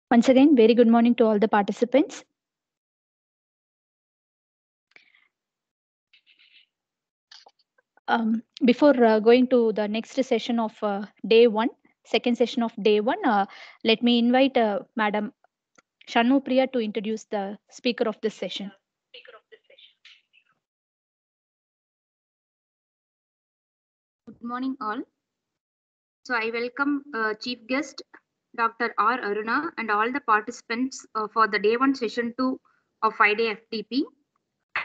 Once again, very good morning to all the participants. Before going to the next session of day one, second session of day one, let me invite Madam Shanu Priya to introduce the speaker of this session. Good morning, all. So I welcome Chief Guest Dr. R. Aruna and all the participants for the day one session 2 of 5-day FTP.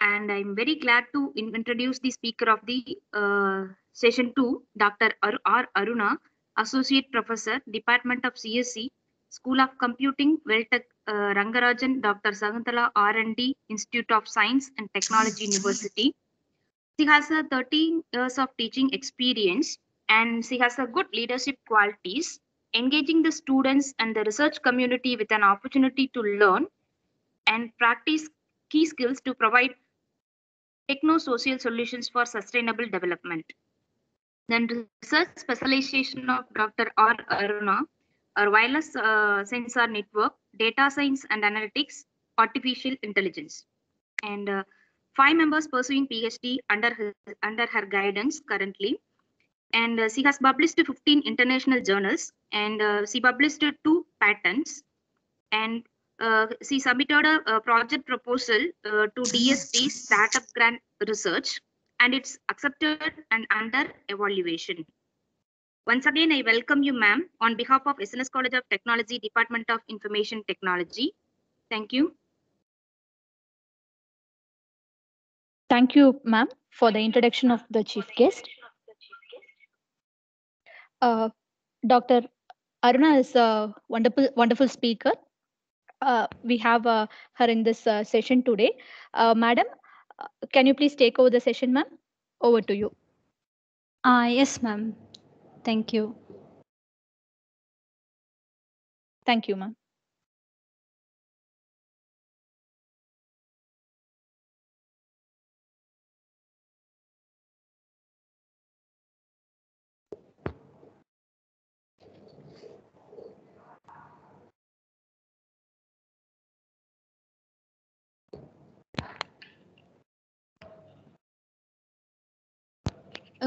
And I'm very glad to introduce the speaker of the session 2, Dr. R. Aruna, Associate Professor, Department of CSC, School of Computing, Weltech Rangarajan, Dr. Sagantala R&D, Institute of Science and Technology University. She has 13 years of teaching experience and she has a good leadership qualities, engaging the students and the research community with an opportunity to learn and practice key skills to provide techno-social solutions for sustainable development. Then research specialization of Dr. R. Aruna are wireless sensor network, data science and analytics, artificial intelligence. And 5 members pursuing PhD under her guidance currently. And she has published 15 international journals and she published 2 patents and she submitted a project proposal to DST Startup Grant Research and it's accepted and under evaluation. Once again, I welcome you, ma'am, on behalf of SNS College of Technology, Department of Information Technology. Thank you. Thank you, ma'am, for the introduction of the chief guest. Dr. Aruna is a wonderful speaker. We have her in this session today. Madam, can you please take over the session, ma'am? Over to you. Yes, ma'am. Thank you. Thank you, ma'am.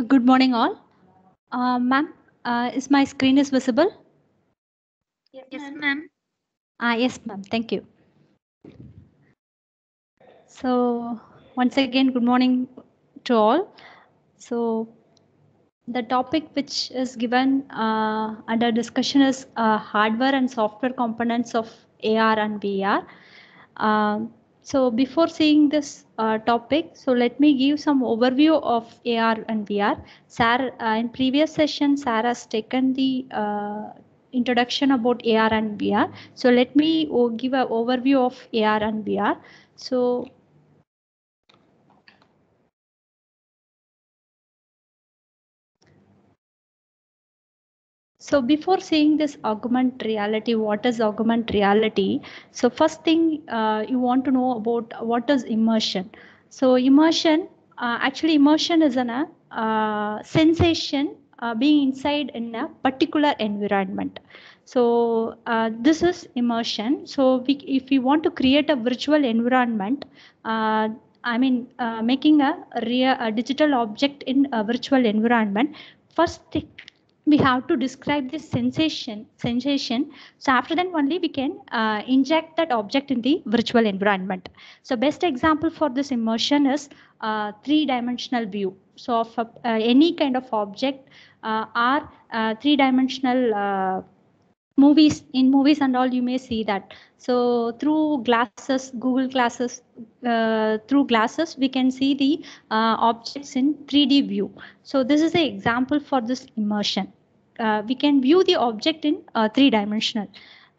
Good morning, all. Ma'am, is my screen is visible? Yes, ma'am. Yes, ma'am. Thank you. So, once again, good morning to all. So, the topic which is given under discussion is hardware and software components of AR and VR. So before seeing this topic, so let me give some overview of AR and VR. Sarah, in previous session, Sarah has taken the introduction about AR and VR. So let me give an overview of AR and VR. So before seeing this augmented reality, what is augmented reality? So first thing you want to know about what is immersion. So immersion, actually immersion is a sensation being inside in a particular environment. So this is immersion. So if we want to create a virtual environment, making a digital object in a virtual environment, first thing, we have to describe this sensation. So after that only we can inject that object in the virtual environment. So best example for this immersion is three-dimensional view. So of any kind of object or three-dimensional movies, in movies and all, you may see that. So through glasses, Google glasses, through glasses we can see the objects in 3D view. So this is the example for this immersion. We can view the object in three-dimensional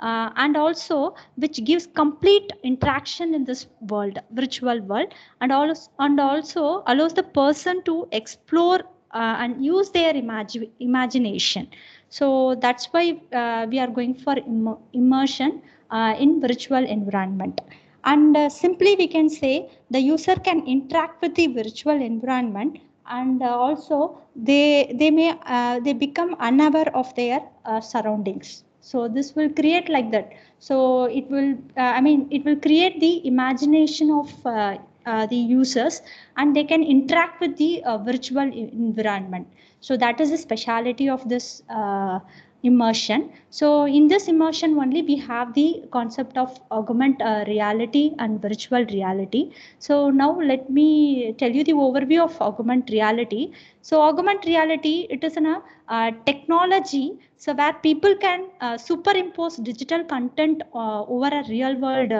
and also which gives complete interaction in this world, virtual world, and also allows the person to explore and use their imagination. So that's why we are going for immersion in virtual environment. And simply we can say the user can interact with the virtual environment, and also they become unaware of their surroundings. So this will create like that. So it will, it will create the imagination of the users, and they can interact with the virtual environment. So that is the speciality of this immersion. So in this immersion only we have the concept of augmented reality and virtual reality. So now let me tell you the overview of augmented reality. So augmented reality, it is a technology so where people can superimpose digital content over a real world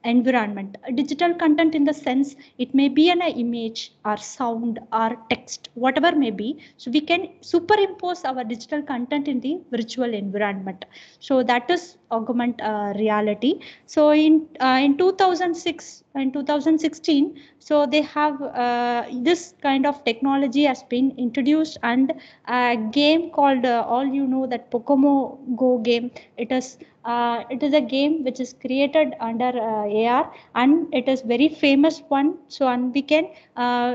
environment. Digital content in the sense it may be an image or sound or text, whatever may be. So we can superimpose our digital content in the virtual environment. So that is augmented reality. So in 2006 and 2016, so they have this kind of technology has been introduced, and a game called all you know that Pokemon Go game. It is a game which is created under AR, and it is very famous one. So and we can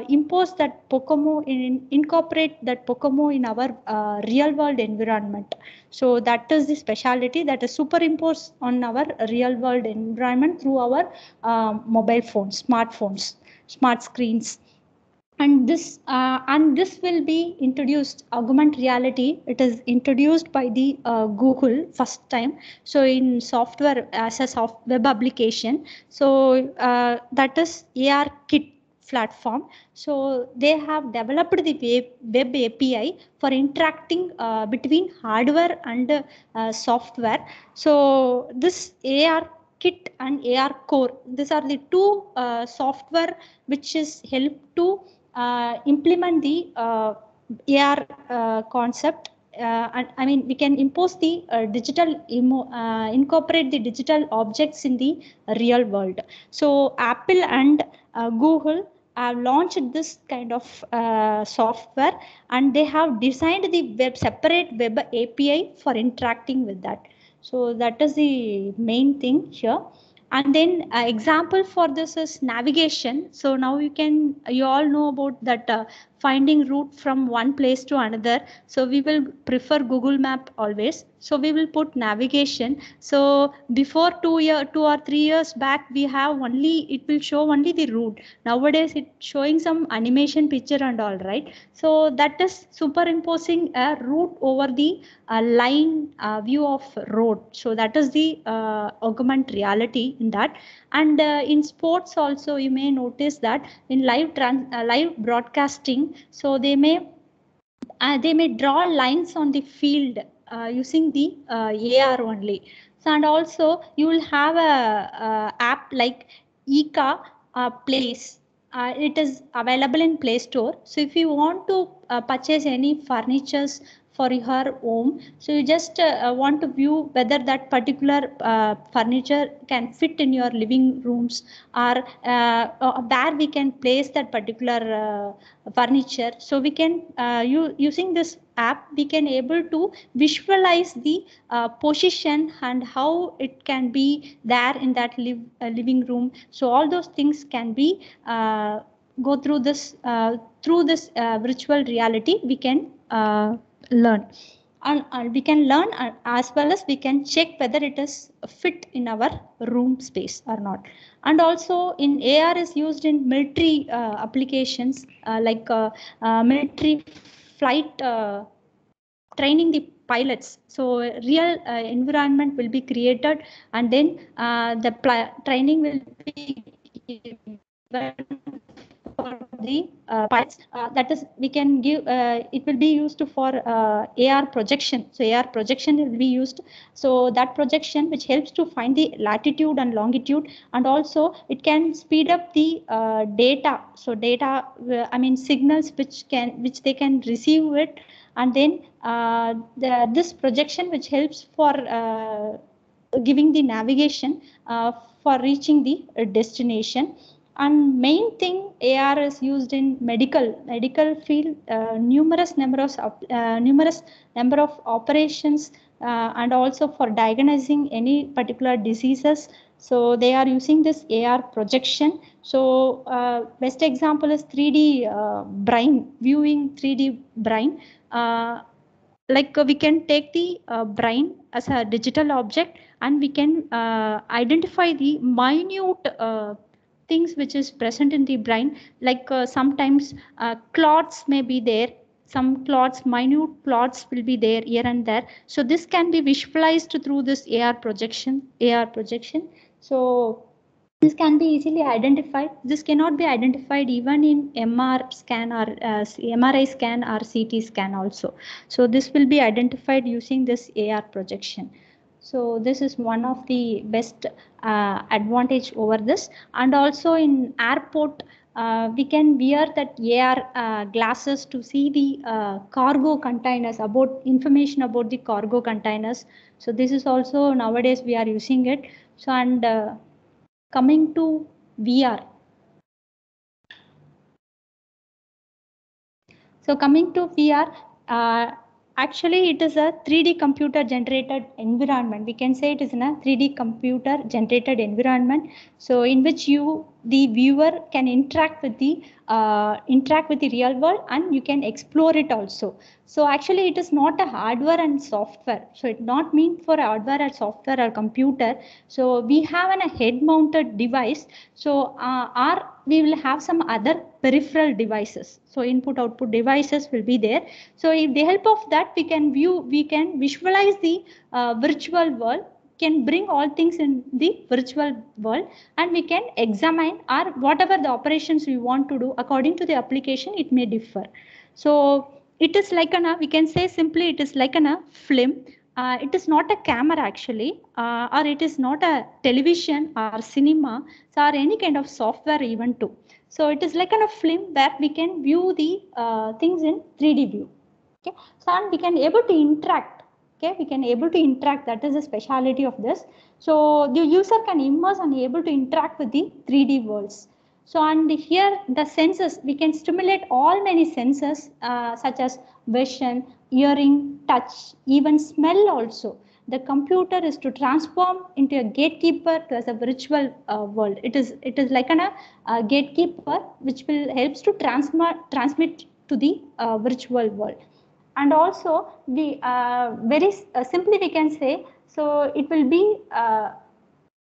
impose that Pokemon, incorporate that Pokemon in our real world environment. So that is the speciality that is superimposed on our real world environment through our mobile phones, smartphones, smart screens. And this will be introduced, augmented reality. It is introduced by the Google first time. So in software as a web application. So that is ARKit platform. So they have developed the web API for interacting between hardware and software. So this ARKit and AR Core, these are the two software which is help to implement the AR concept. And we can impose the incorporate the digital objects in the real world. So Apple and Google have launched this kind of software, and they have designed the separate web API for interacting with that. So that is the main thing here. And then example for this is navigation. So now you all know about that finding route from one place to another. So we will prefer Google Map always. So we will put navigation. So before 2 or 3 years back, we have it will show only the route. Nowadays it's showing some animation picture and all, right? So that is superimposing a route over the line view of road. So that is the augmented reality in that. And in sports also, you may notice that in live broadcasting, so they may draw lines on the field using the AR only. So, and also you will have a app like Eka Place. It is available in Play Store. So if you want to purchase any furnitures for your home, so you just want to view whether that particular furniture can fit in your living rooms, or where we can place that particular furniture. So we can using this app, we can able to visualize the position and how it can be there in that living room. So all those things can be go through this virtual reality. We can learn, and we can learn as well as we can check whether it is fit in our room space or not. And also in AR is used in military applications, like military flight training the pilots. So real environment will be created, and then the training will be given for the pilots. That is, we can give it will be used for AR projection. So AR projection will be used. So that projection which helps to find the latitude and longitude, and also it can speed up the data. So data, signals which they can receive it, and then this projection which helps for giving the navigation for reaching the destination. And main thing, AR is used in medical field, numerous number of operations, and also for diagnosing any particular diseases. So they are using this AR projection. So best example is 3D brain, viewing 3D brain. we can take the brain as a digital object, and we can identify the minute things which is present in the brain, sometimes clots may be there, some clots, minute clots will be there here and there. So this can be visualized through this AR projection. So this can be easily identified. This cannot be identified even in MR scan or MRI scan or CT scan also. So this will be identified using this AR projection. So this is one of the best advantage over this. And also in airport, we can wear that AR glasses to see the cargo containers, about information about the cargo containers. So this is also nowadays we are using it. So and coming to VR. So coming to VR, actually it is a 3D computer generated environment. We can say it is in a 3D computer generated environment. So in which the viewer can interact with the real world, and you can explore it also. So actually it is not a hardware and software. So it not mean for hardware or software or computer. So we have a head mounted device. So we will have some other peripheral devices. So input output devices will be there. So with the help of that, we can visualize the virtual world, can bring all things in the virtual world, and we can examine or whatever the operations we want to do according to the application, it may differ. So it is like we can say simply it is like a film. It is not a camera actually, or it is not a television or cinema, or any kind of software even too. So it is like a film where we can view the things in 3D view. Okay, so and we can able to interact. Okay, we can able to interact. That is the speciality of this. So the user can immerse and able to interact with the 3D worlds. So and here the senses, we can stimulate all many senses such as vision, hearing, touch, even smell also. The computer is to transform into a gatekeeper as a virtual world. It is like a gatekeeper which will helps to transmit to the virtual world. And also the very simply we can say, so it will be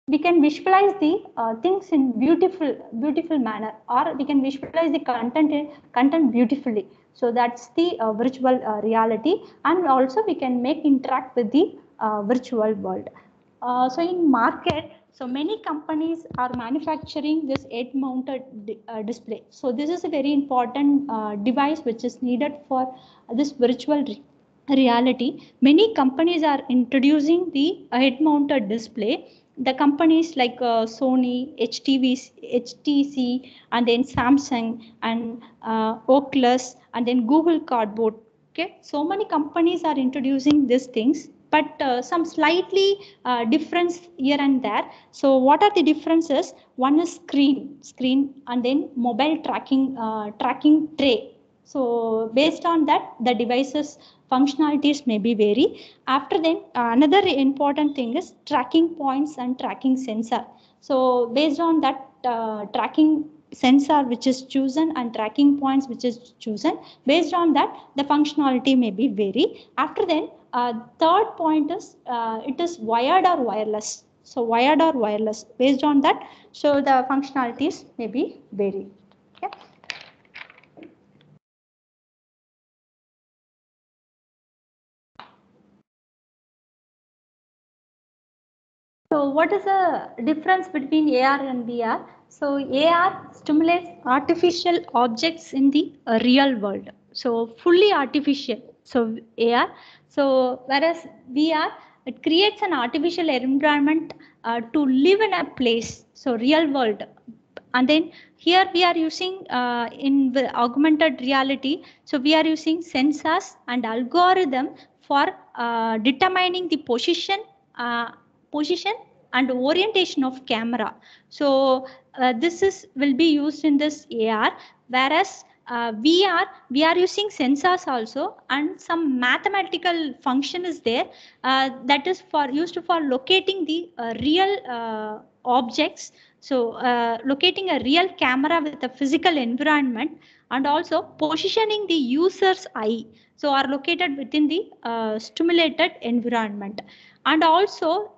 we can visualize the things in beautiful manner, or we can visualize the content beautifully. So that's the virtual reality, and also we can make interact with the virtual world. So in market, so many companies are manufacturing this head mounted display. So this is a very important device which is needed for this virtual reality. Many companies are introducing the head mounted display. The companies like Sony, HTC, and then Samsung, and Oculus, and then Google Cardboard. Okay, so many companies are introducing these things, but some slightly difference here and there. So what are the differences? One is screen, and then mobile tracking tray. So based on that, the devices functionalities may be vary. After then, another important thing is tracking points and tracking sensor. So based on that tracking sensor which is chosen and tracking points which is chosen, based on that the functionality may be vary. After then, third point is it is wired or wireless. So wired or wireless, based on that, so the functionalities may be vary. Okay. So what is the difference between AR and VR? So AR stimulates artificial objects in the real world. So fully artificial. So AR. So whereas VR, it creates an artificial environment to live in a place. So real world. And then here we are using in the augmented reality. So we are using sensors and algorithm for determining the position and orientation of camera. So this will be used in this AR, whereas we are using sensors also, and some mathematical function is there that is used for locating the real objects. So locating a real camera with a physical environment and also positioning the user's eye. So are located within the stimulated environment. And also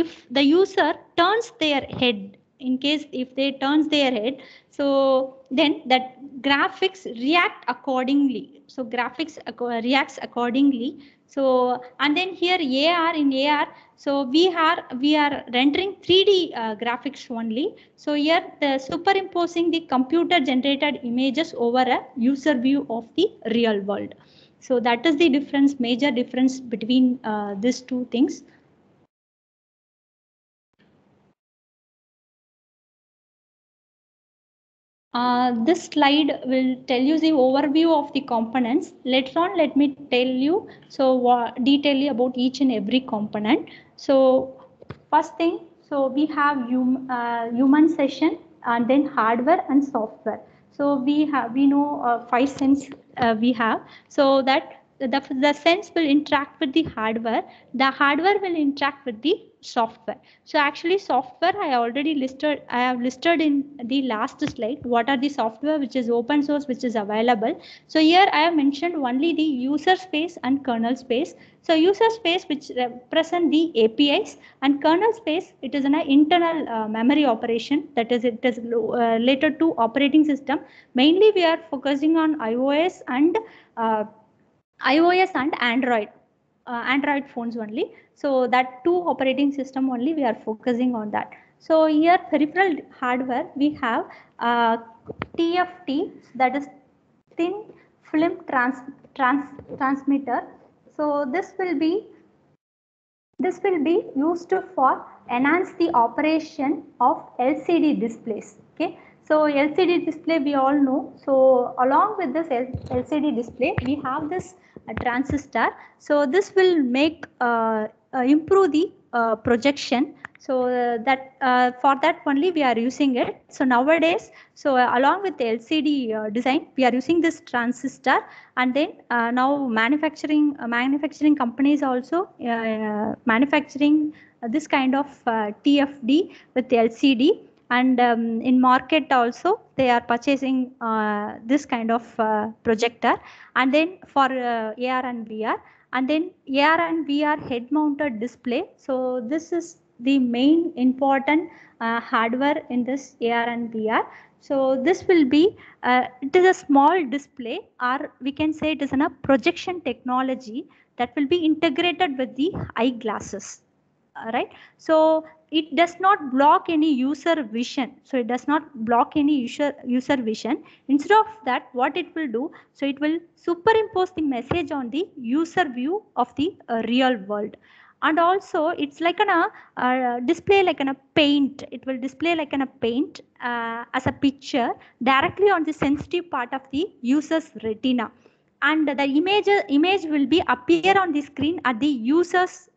if the user turns their head, in case if they turns their head, so then that graphics react accordingly. So graphics reacts accordingly. So and then here AR, in AR, so we are rendering 3D graphics only. So here the superimposing the computer generated images over a user view of the real world. So that is the difference, major difference between these two things. This slide will tell you the overview of the components. Later on, let me tell you detailedly about each and every component. So first thing, so we have human session and then hardware and software. So we know 5 sense we have. So that the sense will interact with the hardware will interact with the software. So actually software I have listed in the last slide what are the software which is open source, which is available. So here I have mentioned only the user space and kernel space. So user space which represent the APIs, and kernel space, it is an internal memory operation, that is it is related to operating system. Mainly we are focusing on iOS and Android phones only. So that two operating system only we are focusing on that. So here peripheral hardware we have TFT, that is thin film transmitter. So this will be used for enhance the operation of LCD displays. Okay, so LCD display we all know. So along with this LCD display, we have this transistor. So this will make improve the projection. So that for that only we are using it. So nowadays, so along with the LCD design, we are using this transistor, and then now manufacturing companies also manufacturing this kind of TFD with LCD, and in market also they are purchasing this kind of projector. And then for AR and VR, and then AR and VR head mounted display. So this is the main important hardware in this AR and VR. So this will be it is a small display, or we can say it is a projection technology that will be integrated with the eyeglasses. Right, so it does not block any user vision. So it does not block any user vision. Instead of that, what it will do, so it will superimpose the message on the user view of the real world. And also it's like a display like a paint. It will display like a paint as a picture directly on the sensitive part of the user's retina, and the image will be appear on the screen at the user's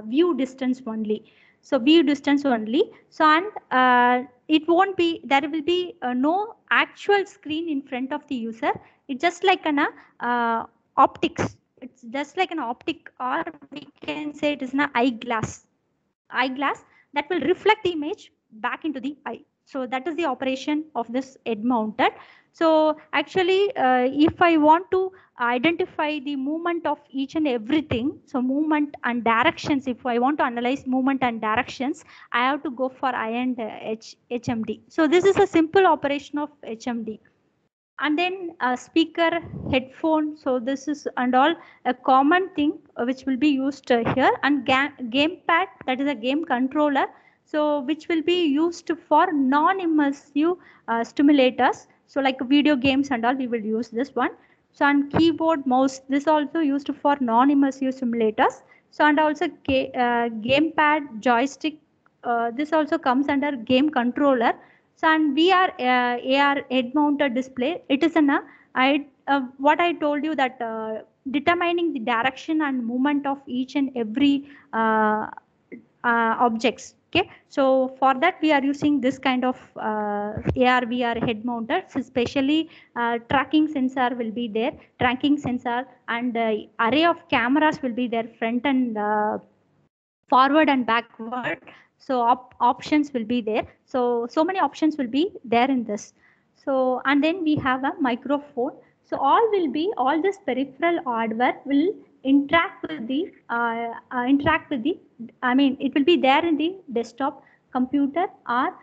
view distance only. So view distance only. So and it won't be, there will be no actual screen in front of the user. It's just like an optics. It's just like an optic, or we can say it is an eyeglass that will reflect the image back into the eye. So that is the operation of this head mounted. So actually if I want to identify the movement of each and everything, so movement and directions, if I want to analyze movement and directions, I have to go for I and HMD. So this is a simple operation of HMD. And then speaker, headphone. So this is and all a common thing which will be used here. And gamepad, that is a game controller, so which will be used for non-immersive stimulators. So like video games and all, we will use this one. So and keyboard, mouse, this also used for non-immersive simulators. So and also gamepad, joystick, this also comes under game controller. So and VR AR head mounted display, it is an what I told you, that determining the direction and movement of each and every objects. Okay, so for that we are using this kind of AR VR head mounted. So especially tracking sensor will be there, tracking sensor, and array of cameras will be there, front and forward and backward. So options will be there. So many options will be there in this. So and then we have a microphone. So all this peripheral hardware will interact with the I mean it will be there in the desktop computer or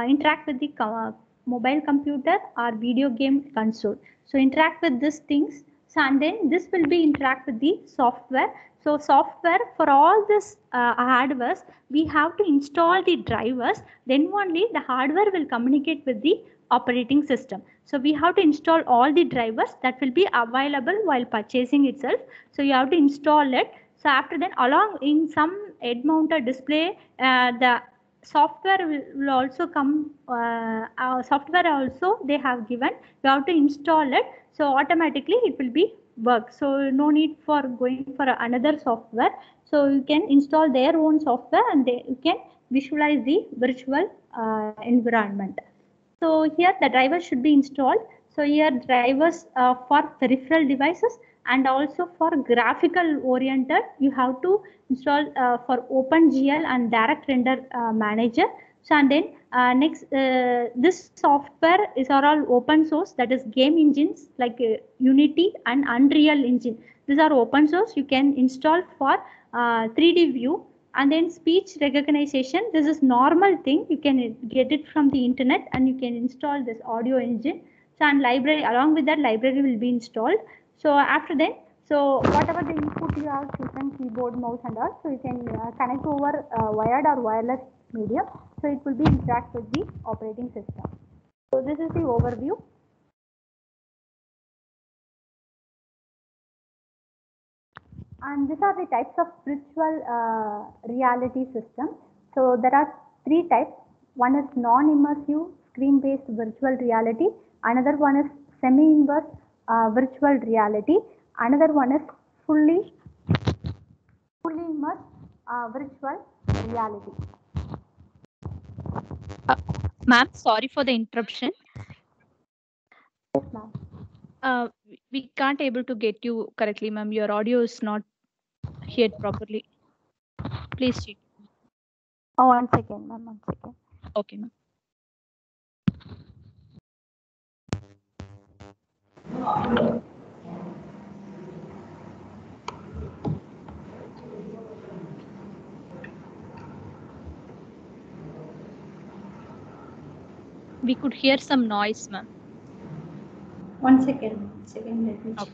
interact with the mobile computer or video game console. So interact with these things. So and then this will be interact with the software. So software for all this hardwares, we have to install the drivers. Then only the hardware will communicate with the operating system. So we have to install all the drivers that will be available while purchasing itself. So you have to install it. So after that, along in some head mounted display, the software will also come. Software also they have given. You have to install it. So automatically it will be work. So no need for going for another software. So you can install their own software and you can visualize the virtual environment. So here the drivers should be installed. So here drivers for peripheral devices and also for graphical oriented, you have to install for OpenGL and Direct Render Manager. So and then next, this software is all open source, that is game engines like Unity and Unreal Engine. These are open source. You can install for 3D view. And then speech recognition, this is normal thing. You can get it from the internet and you can install this audio engine. So and library, along with that library will be installed. So after that, so whatever the input you have chosen, keyboard, mouse and all, so you can connect over wired or wireless medium. So it will be interact with the operating system. So this is the overview. And these are the types of virtual reality system. So there are 3 types. One is non-immersive screen-based virtual reality. Another one is semi-immersive virtual reality. Another one is fully immersed virtual reality. Ma'am, sorry for the interruption. Yes, ma'am. We can't able to get you correctly, ma'am. Your audio is not heard properly. Please check. Oh, 1 second, ma'am. 1 second. Okay, ma'am. We could hear some noise, ma'am. 1 second. 1 second. Let me check.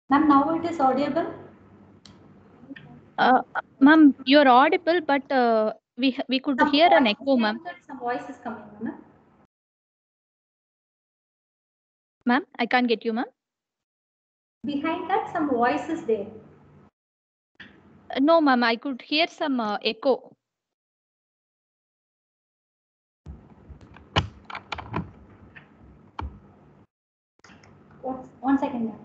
Ma'am, now it is audible? Ma'am, you're audible, but we could hear an echo, ma'am. Some voice is coming, ma'am. Ma'am, I can't get you, ma'am. Behind that, some voice is there. No, ma'am, I could hear some echo. One second, ma'am.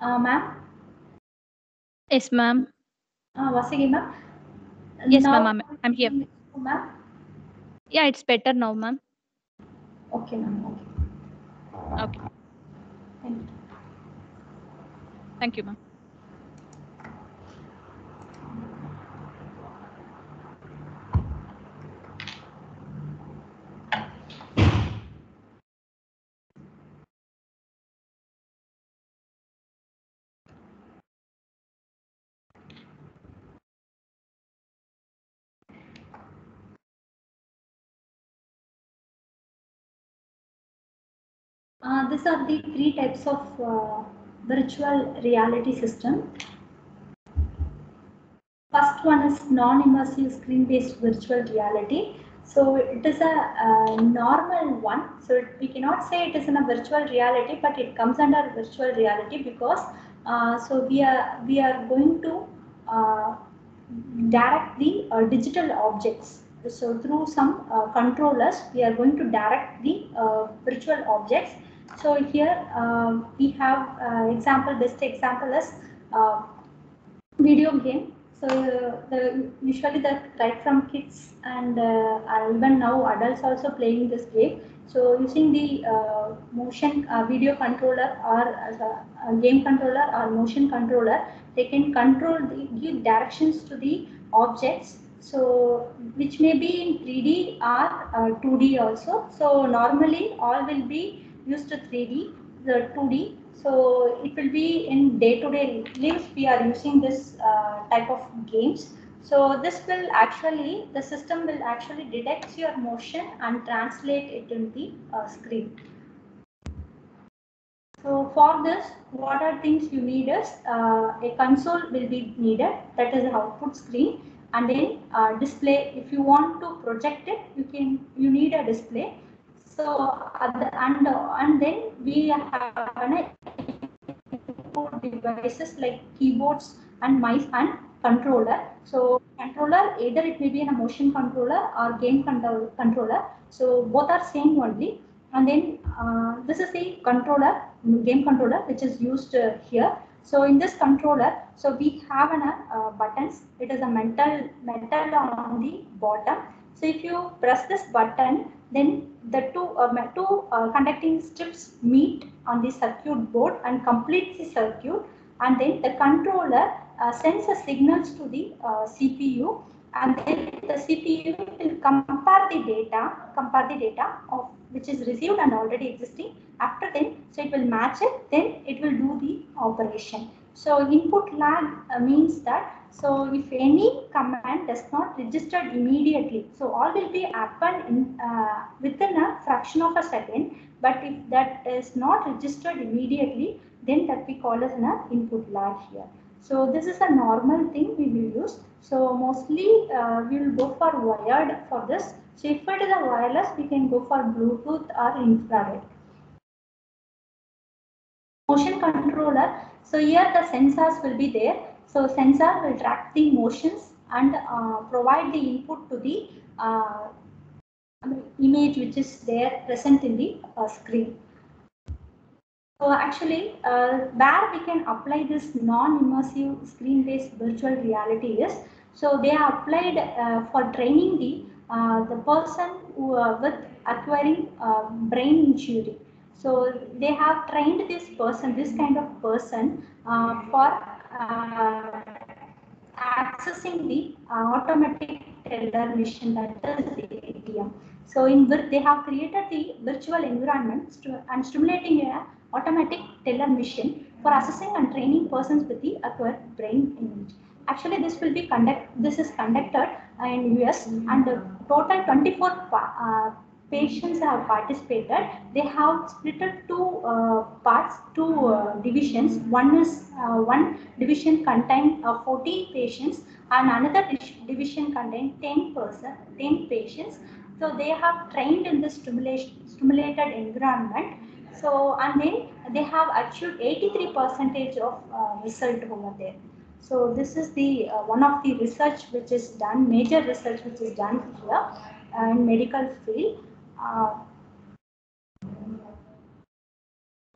Ma'am? Yes, ma'am. Vasagi, ma'am? Yes, Now, ma'am. I'm here. Ma'am? Yeah, it's better now, ma'am. Okay, ma'am. Okay. Thank you. Thank you, ma'am. These are the three types of virtual reality system. First one is non-immersive screen-based virtual reality. So it is a normal one. So we cannot say it is in a virtual reality, but it comes under virtual reality because so we are going to direct the digital objects. So through some controllers, we are going to direct the virtual objects. So here we have best example is video game. So usually the right from kids and even now adults also playing this game. So using the motion video controller or a game controller or motion controller, they can give directions to the objects. So which may be in 3D or 2D also. So normally all will be used to 3D, the 2D. So it will be in day-to-day lives we are using this type of games. So this will actually, the system will actually detect your motion and translate it in the screen. So for this, what are things you need is a console will be needed, that is the output screen, and then display. If you want to project it, you need a display. So and then we have an input devices like keyboards and mice and controller. So controller, either it may be in a motion controller or game controller. So both are same only. And then this is the controller, game controller, which is used here. So in this controller, so we have an buttons. It is a metal on the bottom. So if you press this button, then the two conducting strips meet on the circuit board and complete the circuit, and then the controller sends the signals to the CPU, and then the CPU will compare the data of which is received and already existing. After then, so it will match it, then it will do the operation. So input lag means that, so if any command does not register immediately, so all will be happen in within a fraction of a second. But if that is not registered immediately, then that we call as an input lag here. So this is a normal thing we will use. So mostly we will go for wired for this. So if it is a wireless, we can go for Bluetooth or infrared. Motion controller. So here the sensors will be there. So sensor will track the motions and provide the input to the image which is there present in the screen. So actually, where we can apply this non-immersive screen-based virtual reality is, so they are applied for training the person who, with acquiring brain injury. So they have trained this person, this kind of person, for accessing the automatic teller machine, that is the ATM. So in they have created the virtual environment and stimulating a automatic teller machine for assessing and training persons with the acquired brain image. Actually, this is conducted in US, and total 24 patients have participated. They have split two parts, two divisions. One division contained 14 patients, and another division contained 10 patients. So they have trained in the stimulated environment. So and then they have achieved 83% of result over there. So this is the one of the research which is done, major research which is done here in medical field.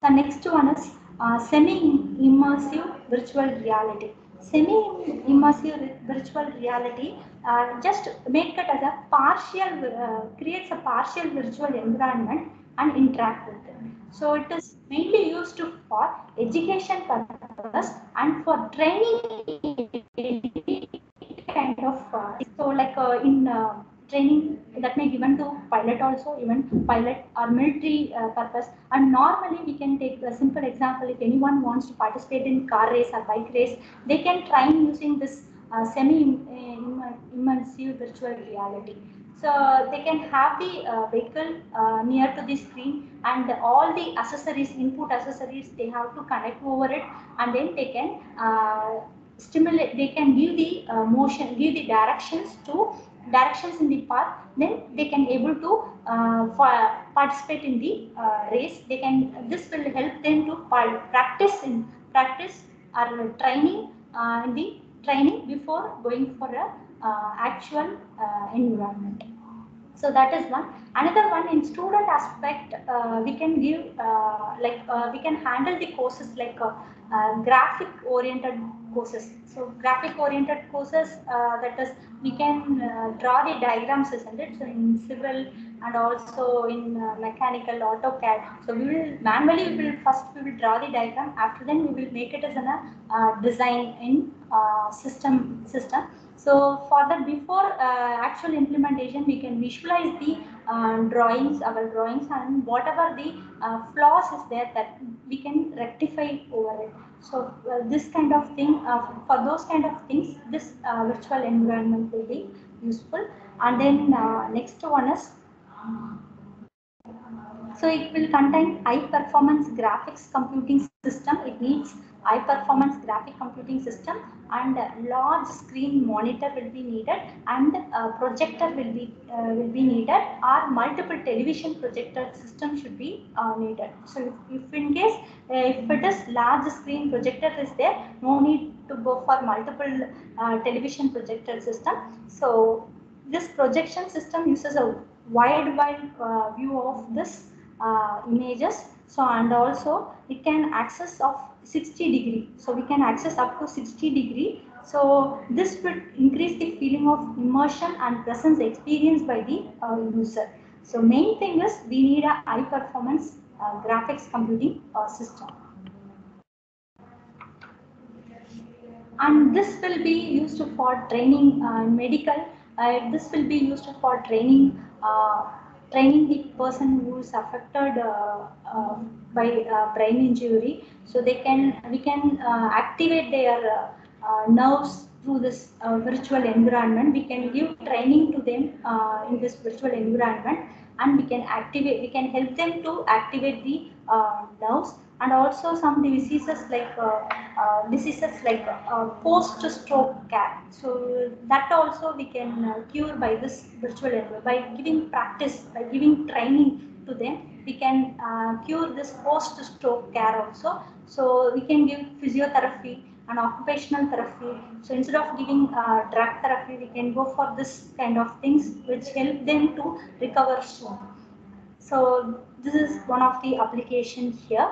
The next one is semi-immersive virtual reality. Semi-immersive virtual reality just make it as a partial, creates a partial virtual environment and interact with it. So it is mainly used for education purpose and for training kind of so like in training that may given to pilot also, even pilot or military purpose. And normally we can take a simple example. If anyone wants to participate in car race or bike race, they can train using this semi-immersive virtual reality. So they can have the vehicle near to the screen, and all the accessories, input accessories, they have to connect over it, and then they can stimulate, they can give the motion, give the directions in the path. Then they can able to participate in the race. They can, this will help them to practice or training in the training before going for a actual environment. So that is one. Another one, in student aspect, we can give we can handle the courses like graphic oriented courses. So graphic oriented courses, that is, we can draw the diagrams, isn't it? So in civil and also in mechanical, AutoCAD. So we will manually, we will draw the diagram. After then we will make it as a design in system. So for that, before actual implementation, we can visualize the drawings, our drawings, and whatever the flaws is there, that we can rectify over it. So this kind of thing, for those kind of things, this virtual environment will be useful. And then next one is, so it will contain high performance graphics computing system. It needs high performance graphic computing system, and large screen monitor will be needed, and projector will be needed, or multiple television projector system should be needed. So if in case if it is large screen projector is there, no need to go for multiple television projector system. So this projection system uses a wide view of this images. So and also it can access of 60°. So we can access up to 60°. So this would increase the feeling of immersion and presence experienced by the user. So main thing is we need a high performance graphics computing system. And this will be used for training medical. This will be used for training the person who is affected by brain injury. So we can activate their nerves through this virtual environment. We can give training to them in this virtual environment, and we can help them to activate the nerves. And also some diseases like post-stroke care. So that also we can cure by this virtual environment. By giving practice, by giving training to them, we can cure this post-stroke care also. So we can give physiotherapy and occupational therapy. So instead of giving drug therapy, we can go for this kind of things which help them to recover soon. So this is one of the applications here.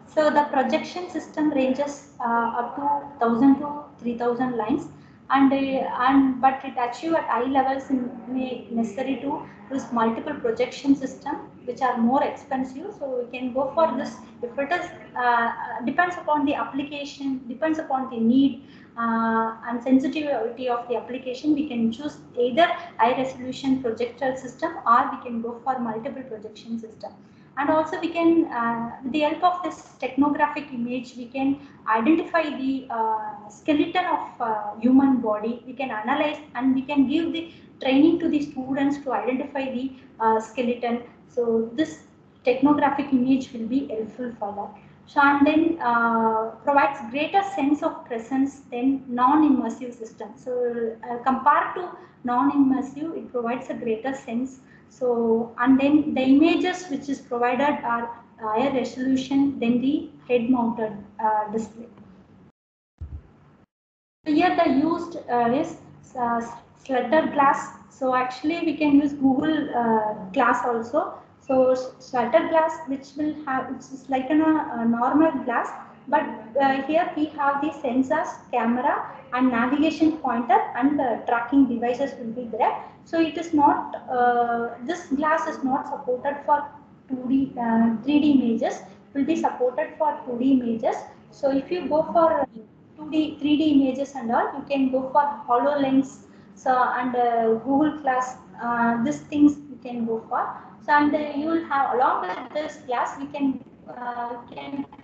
So the projection system ranges up to 1,000 to 3,000 lines, but it achieve at high levels may necessary to use multiple projection system, which are more expensive. So we can go for this if it is depends upon the application, depends upon the need and sensitivity of the application. We can choose either high resolution projector system, or we can go for multiple projection system. And also we can, with the help of this technographic image, we can identify the skeleton of human body. We can analyze, and we can give the training to the students to identify the skeleton. So this technographic image will be helpful for that. So and then provides greater sense of presence than non-immersive system. So compared to non-immersive, it provides a greater sense. So and then the images which is provided are higher resolution than the head-mounted display. So here the used is Slutter glass. So actually we can use Google Glass also. So shutter glass, which will have, it's like a normal glass, but here we have the sensors, camera, and navigation pointer, and tracking devices will be there. So it is not, this glass is not supported for 2D, 3D images, will be supported for 2D images. So if you go for 2D, 3D images and all, you can go for HoloLens, so and Google Glass, these things you can go for. So and you will have, along with this glass, we can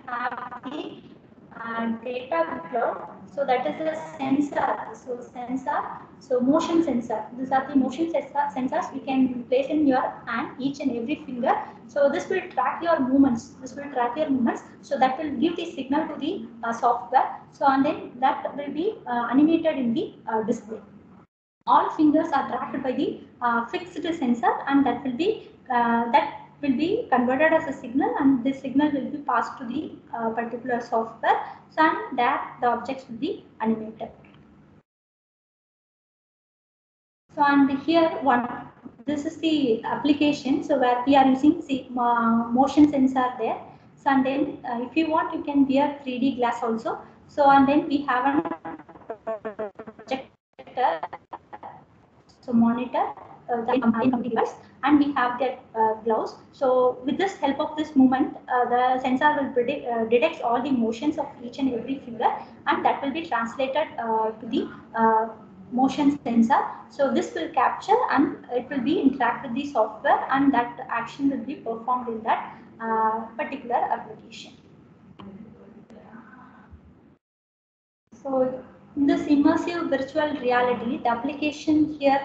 have the data cloud. So that is a sensor. So sensor, so motion sensor. These are the motion sensors we can place in your hand, each and every finger. So this will track your movements. This will track your movements. So that will give the signal to the software. So and then that will be animated in the display. All fingers are tracked by the fixed sensor, and that will be converted as a signal, and this signal will be passed to the particular software, so and that the objects will be animated. So and here this is the application. So where we are using the motion sensor there. So and then if you want, you can wear 3D glass also. So and then we have a projector. So monitor the device, and we have that gloves. So with this help of this movement, the sensor will detects all the motions of each and every finger, and that will be translated to the motion sensor. So this will capture, and it will be interact with the software, and that action will be performed in that particular application. So in this immersive virtual reality, the application here,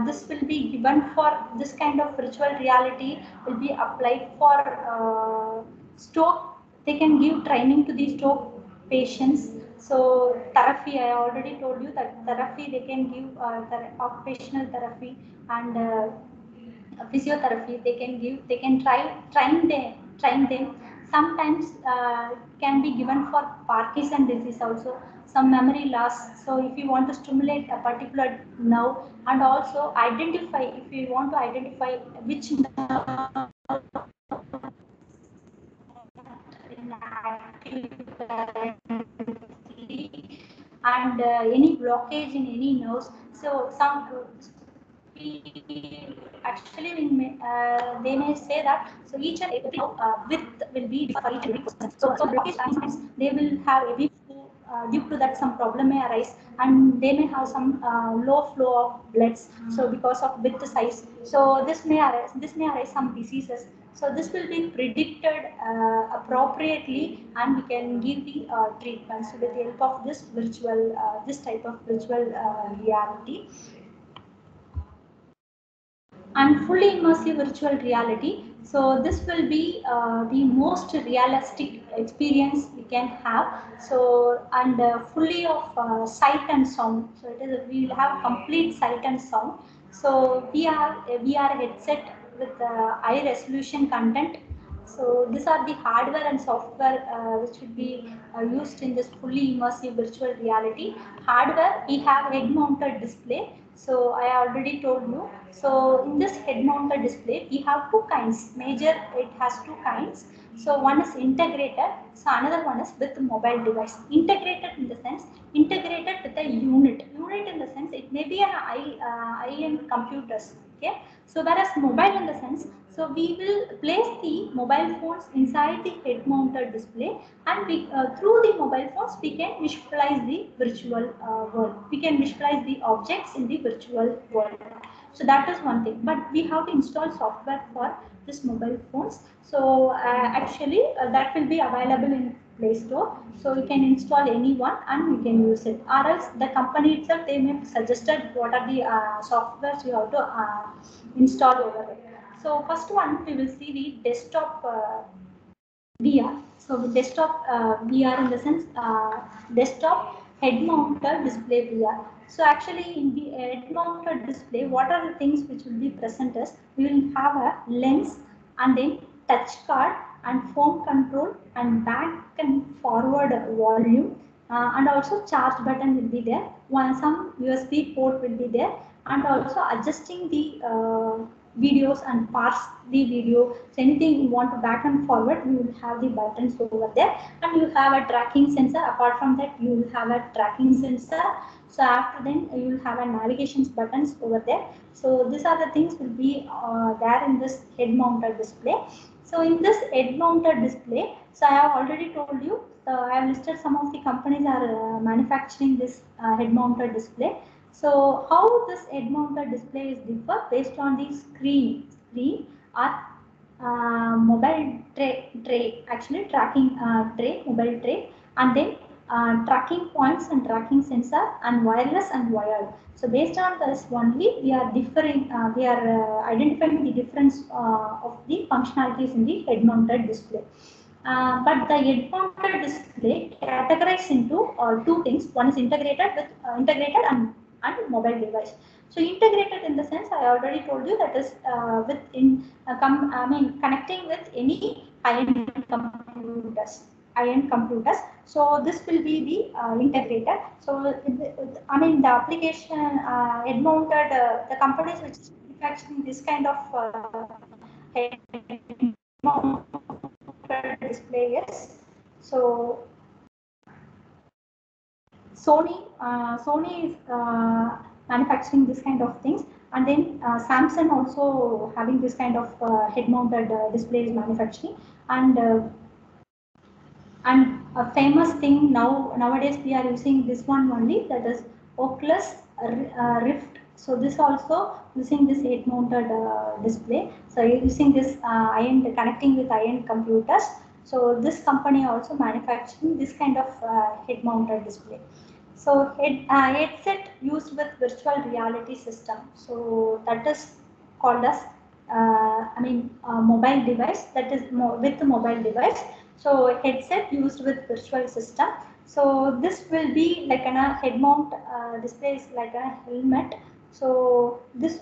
this will be given for this kind of virtual reality will be applied for stroke. They can give training to the stroke patients. So therapy, I already told you that therapy they can give occupational therapy and physiotherapy. They can give, they can train them. Sometimes can be given for Parkinson disease also, some memory loss. So if you want to stimulate a particular nerve, and also identify, if you want to identify which nerve and any blockage in any nerves. So some actually they may say that, so each and every width will be for each and every person. So blockage sometimes they will have heavy flow, due to that some problem may arise, and they may have some low flow of bloods. So because of width size, so this may arise some diseases. So this will be predicted appropriately, and we can give the treatments with the help of this virtual, this type of virtual reality. And fully immersive virtual reality. So this will be the most realistic experience we can have. So and fully of sight and sound. So it is, we will have complete sight and sound. So we are a VR headset with high resolution content. So these are the hardware and software which will be used in this fully immersive virtual reality. Hardware, we have head mounted display. So I already told you. So in this head mounted display, we have two kinds. Major, it has two kinds. So one is integrated. So another one is with mobile device. Integrated in the sense, integrated with a unit. Unit in the sense, it may be an IM computers. Okay. So whereas mobile in the sense, so we will place the mobile phones inside the head mounted display, and we, through the mobile phones we can visualize the virtual world. We can visualize the objects in the virtual world. So that is one thing, but we have to install software for this mobile phones. So actually that will be available in Play Store. So you can install any one and you can use it. Or else the company itself, they may suggested what are the softwares you have to install over it. So first one, we will see the desktop VR. So desktop VR in the sense desktop head-mounted display VR. So actually in the head-mounted display, what are the things which will be present is, we will have a lens, and then touch card and phone control and back and forward volume, and also charge button will be there. Some USB port will be there, and also adjusting the videos and parse the video. So anything you want to back and forward, you will have the buttons over there, and you have a tracking sensor. Apart from that, you will have a tracking sensor. So after then, you will have a navigation buttons over there. So these are the things will be there in this head mounted display. So in this head mounted display, so I have already told you, I have listed some of the companies are manufacturing this head mounted display. So how this head mounted display is differ based on the screen or mobile tray, actually tracking tray, mobile tray, and then tracking points and tracking sensor and wireless and wired. So based on this only, we are differing, we are identifying the difference of the functionalities in the head mounted display. But the head mounted display categorized into two things. One is integrated with integrated and mobile device. So integrated in the sense I already told you, that is with connecting with any high-end computers. So this will be the integrated. So the application head mounted, the companies which is manufacturing this kind of head mounted displays. So Sony is manufacturing this kind of things, and then Samsung also having this kind of head-mounted displays manufacturing, and a famous thing nowadays we are using this one only, that is Oculus Rift. So this also using this head-mounted display. So using this connecting with high-end computers. So this company also manufacturing this kind of head-mounted display. So headset used with virtual reality system. So that is called as mobile device, that is with the mobile device. So headset used with virtual system. So this will be like a head mount display is like a helmet. So this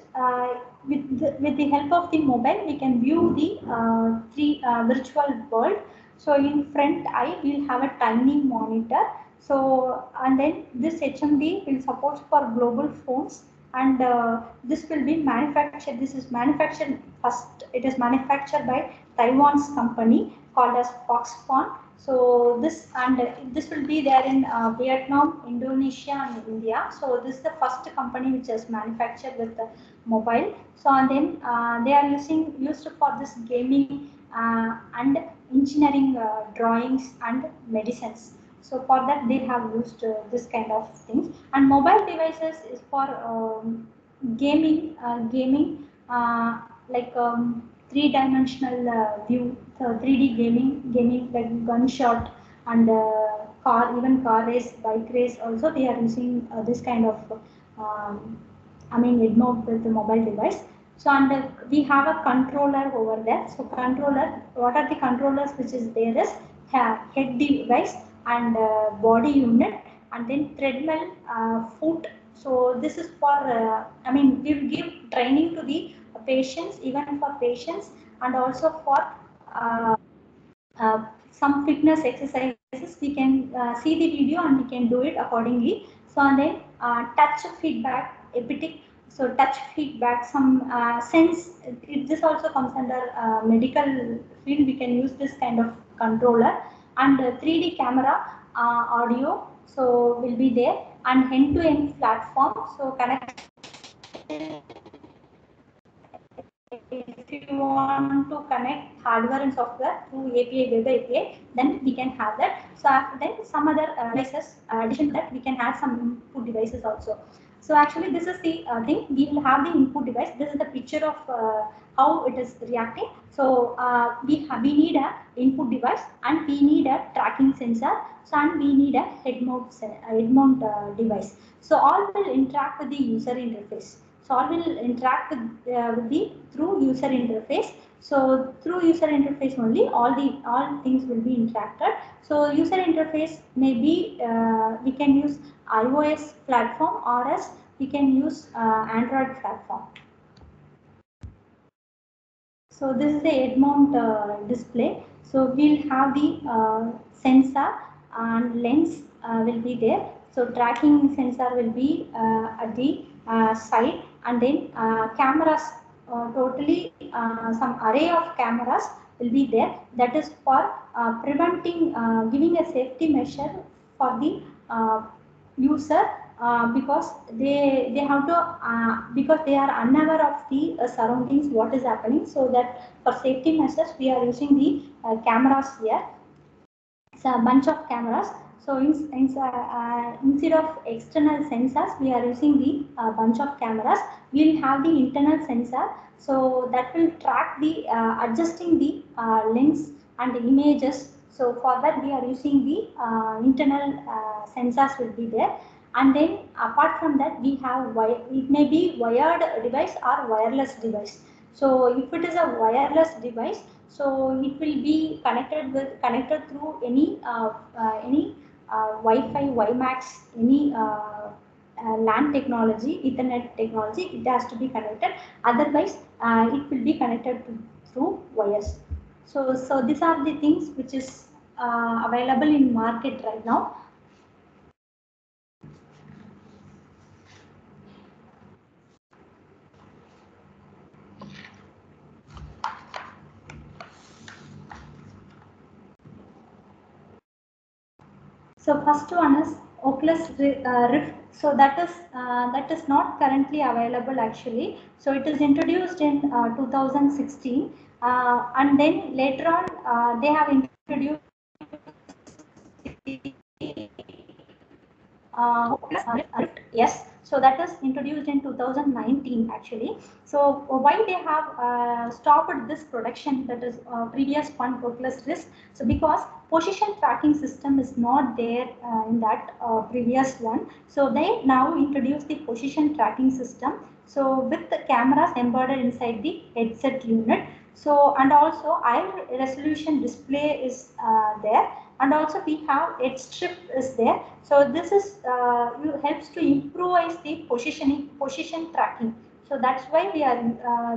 with the help of the mobile, we can view the virtual world. So in front eye, we'll have a tiny monitor. So and then this HMD will support for global phones, and this will be manufactured. This is manufactured first. It is manufactured by Taiwan's company called as Foxconn. So this will be there in Vietnam, Indonesia, and India. So this is the first company which has manufactured with the mobile. So and then they are used for this gaming and engineering drawings and medicines. So for that they have used this kind of things. And mobile devices is for gaming, like three-dimensional view, so 3D gaming like gunshot and car race, bike race. Also they are using this kind of head mount with the mobile device. So and we have a controller over there. So controller, what are the controllers which is there is head device and body unit, and then treadmill, foot. So this is for we will give training to the patients, even for patients, and also for some fitness exercises. We can see the video and we can do it accordingly. So and then touch feedback, epitic. So touch feedback, some sense. This also comes under medical field. We can use this kind of controller, and 3D camera, audio. So will be there, and end-to-end platform. So connect. If you want to connect hardware and software through API, web API, then we can have that. So after that, some other devices, addition to that, we can have some input devices also. So actually, this is the thing. We will have the input device. This is the picture of how it is reacting. So we need a input device, and we need a tracking sensor. So and we need a head mount device. So all will interact with the user interface. So all will interact with the through user interface. So through user interface only, all things will be interacted. So user interface may be we can use iOS platform, or else we can use Android platform. So this is the head mount display. So we'll have the sensor and lens will be there. So tracking sensor will be at the side, and then cameras totally some array of cameras will be there. That is for preventing, giving a safety measure for the user, because they have to, because they are unaware of the surroundings, what is happening. So that for safety measures we are using the cameras here. It's a bunch of cameras. So instead of external sensors, we are using the bunch of cameras. We will have the internal sensor, so that will track the adjusting the lens and the images. So for that we are using the internal sensors will be there. And then apart from that, we have it may be wired device or wireless device. So if it is a wireless device, so it will be connected through any Wi-Fi, WiMAX, any LAN technology, Ethernet technology. It has to be connected. Otherwise, it will be connected through wires. So these are the things which is available in market right now. So first one is Oculus Rift. So that is not currently available actually. So it is introduced in 2016, and then later on they have introduced Rift, yes. So that was introduced in 2019 actually. So why they have stopped this production, that is previous one Oculus Rift? So because position tracking system is not there in that previous one. So they now introduce the position tracking system. So with the cameras embedded inside the headset unit. So and also high resolution display is there, and also we have edge strip is there. So this is helps to improvise the position tracking. So that's why we are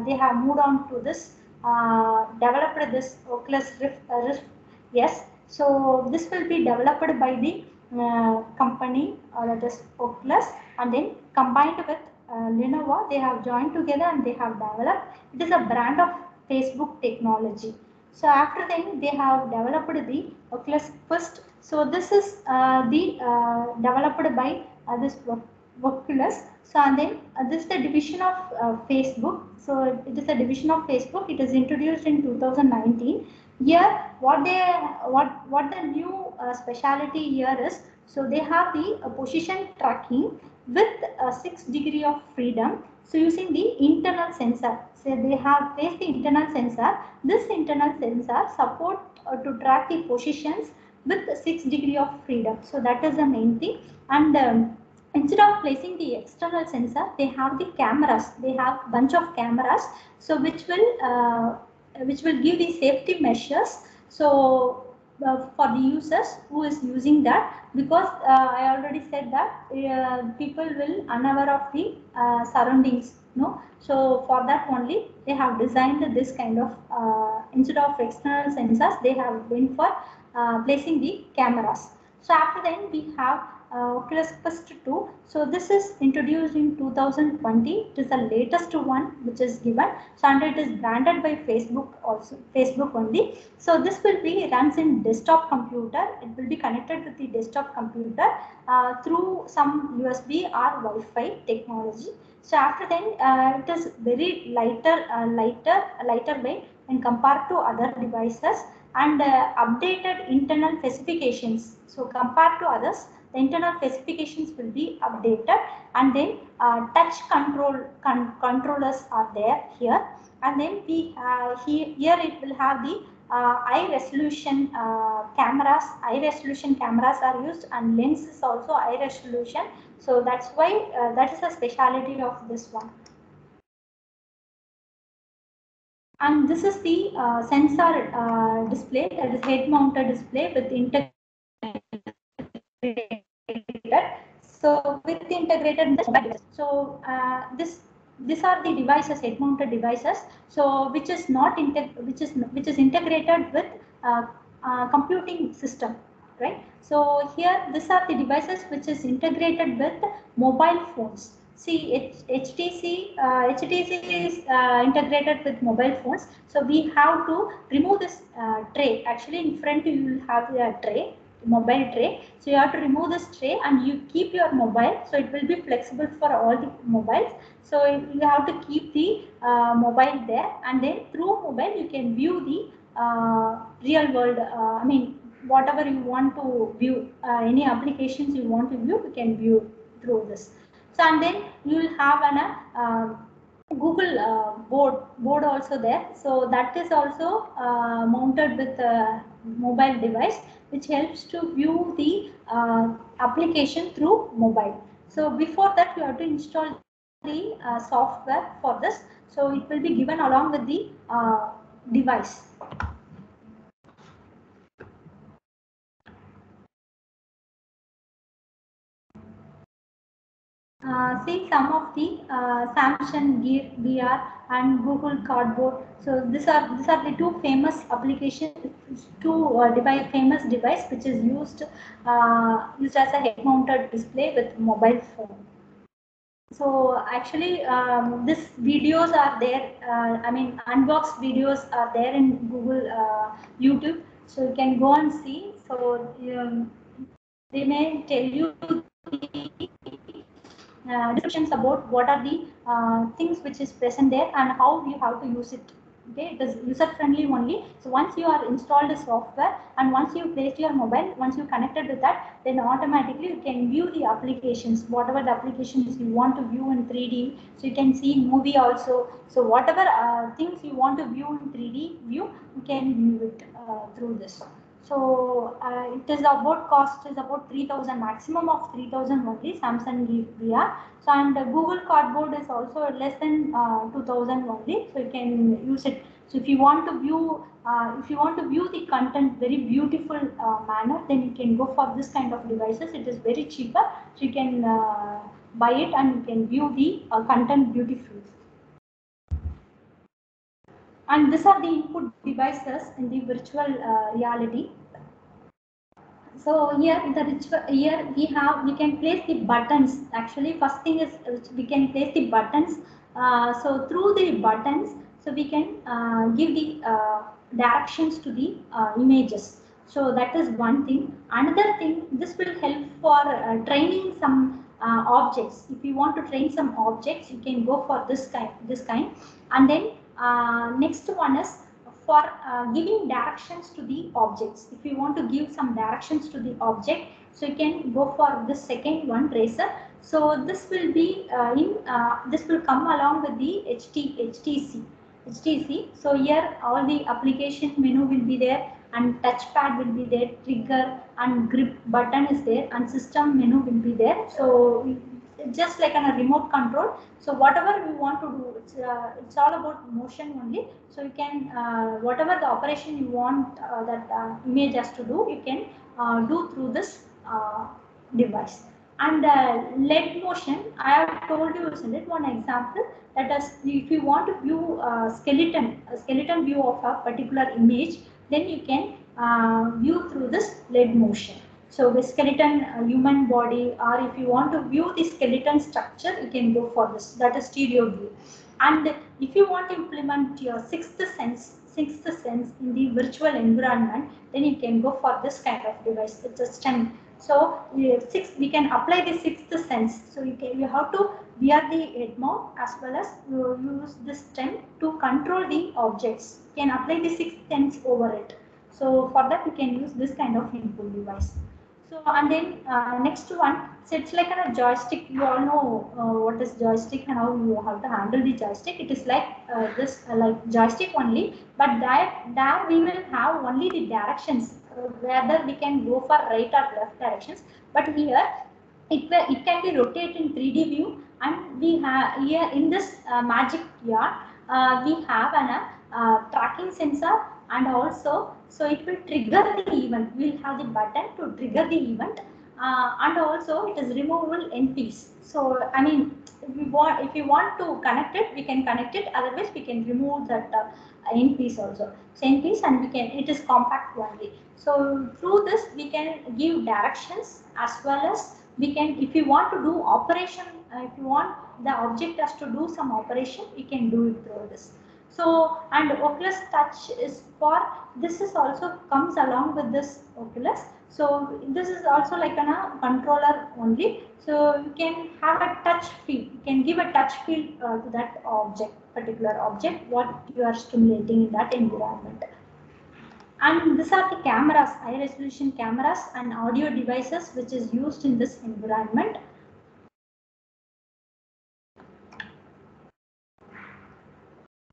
they have moved on to this developed this Oculus Rift. Yes, so this will be developed by the company that is Oculus, and then combined with Lenovo, they have joined together and they have developed. It is a brand of Facebook technology. So after then they have developed the Oculus Quest. So this is developed by this Oculus. So and then this is the division of Facebook. So it is a division of Facebook. It is introduced in 2019. Here, what the new speciality here is, so they have the position tracking with 6 degree of freedom. So using the internal sensor, so they have placed the internal sensor. This internal sensor support to track the positions with 6 degree of freedom. So that is the main thing. And instead of placing the external sensor, they have the cameras. They have bunch of cameras, so which will give the safety measures. So for the users who is using that, because I already said that people will unaware of the surroundings, no. So for that only they have designed this kind of instead of external sensors, they have been for placing the cameras. So after then we have Oculus Quest 2. So this is introduced in 2020. It is the latest one which is given. So and it is branded by Facebook also, Facebook only. So this will be runs in desktop computer. It will be connected with the desktop computer through some USB or Wi-Fi technology. So after then it is very lighter weight when compared to other devices, and updated internal specifications. So compared to others, the internal specifications will be updated, and then touch controllers are there here, and then we here it will have the high resolution cameras. High resolution cameras are used, and lens is also high resolution. So that's why that is a speciality of this one. And this is the sensor display, that is head mounted display with integrated. So with integrated, so these are the devices, head mounted devices. So which is integrated with computing system, right? So here these are the devices which is integrated with mobile phones. See, HTC is integrated with mobile phones. So we have to remove this tray. Actually, in front you will have a tray, mobile tray. So you have to remove this tray and you keep your mobile. So it will be flexible for all the mobiles. So you have to keep the mobile there, and then through mobile you can view the real world. I mean, whatever you want to view, any applications you want to view, you can view through this. So and then you will have an Google board also there. So that is also mounted with a mobile device, which helps to view the application through mobile. So before that, you have to install the software for this. So it will be given along with the device. See some of the Samsung Gear VR and Google Cardboard. So these are the two famous applications, famous device which is used as a head-mounted display with mobile phone. So actually, these videos are there. I mean, unboxed videos are there in Google YouTube. So you can go and see. So they may tell you the descriptions about what are the things which is present there and how you have to use it. Okay, it is user friendly only. So once you are installed the software and once you placed your mobile, once you connected with that, then automatically you can view the applications, whatever the applications you want to view in 3D. So you can see movie also. So whatever things you want to view in 3D view, you can view it through this. So it is about cost is about 3,000, maximum of 3,000 only Samsung VR. So and Google Cardboard is also less than 2,000 only. So you can use it. So if you want to view the content very beautiful manner, then you can go for this kind of devices. It is very cheaper. So you can buy it and you can view the content beautifully. And these are the input devices in the virtual reality. So here we can place the buttons. Actually, first thing is we can place the buttons. So through the buttons, so we can give the directions to the images. So that is one thing. Another thing, this will help for training some objects. If you want to train some objects, you can go for this kind. And then next one is for giving directions to the objects. If you want to give some directions to the object, so you can go for the second one, tracer. So this will be this will come along with the HTC. So here all the application menu will be there and touchpad will be there, trigger and grip button is there and system menu will be there. So just like a remote control. So whatever we want to do, it's all about motion only. So you can whatever the operation you want that image has to do, you can do through this device. And LED motion, I have told you, isn't it, one example that is, if you want to view a skeleton view of a particular image, then you can view through this LED motion. So the skeleton human body, or if you want to view the skeleton structure, you can go for this, that is stereo view. And if you want to implement your sixth sense in the virtual environment, then you can go for this kind of device. It's a STEM. So we can apply the sixth sense. So you have to wear the head mount as well as use this STEM to control the objects. You can apply the sixth sense over it. So for that you can use this kind of input device. So and then next one, so it's like a joystick. You all know what is joystick and how you have to handle the joystick. It is like this like joystick only, but there we will have only the directions, whether we can go for right or left directions. But here it can be rotated in 3D view, and we have here in this magic yard we have an tracking sensor, and also so it will trigger the event. We will have the button to trigger the event, and also it is removable in piece. So I mean, if you want to connect it, we can connect it. Otherwise, we can remove that in piece also. Same piece, and we can. It is compact only. So through this, we can give directions as well as we can. If you want to do operation, if you want the object has to do some operation, we can do it through this. So, and Oculus Touch is for, this is also comes along with this Oculus. So this is also like a controller only. So you can have a touch feel. You can give a touch feel to that object, particular object, what you are stimulating in that environment. And these are the cameras, high resolution cameras and audio devices which is used in this environment.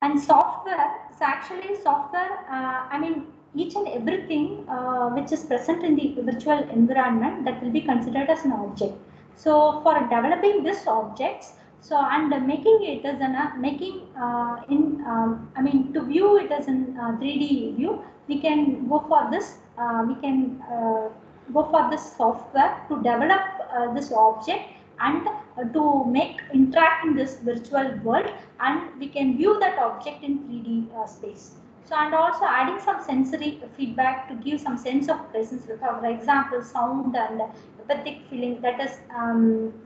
And software, so actually software, I mean, each and everything which is present in the virtual environment, that will be considered as an object. So for developing this objects, so and making it as an I mean, to view it as in 3D view, we can go for this. We can go for this software to develop this object and to make interact in this virtual world, and we can view that object in 3D space. So, and also adding some sensory feedback to give some sense of presence. For example, sound and empathic feeling, that is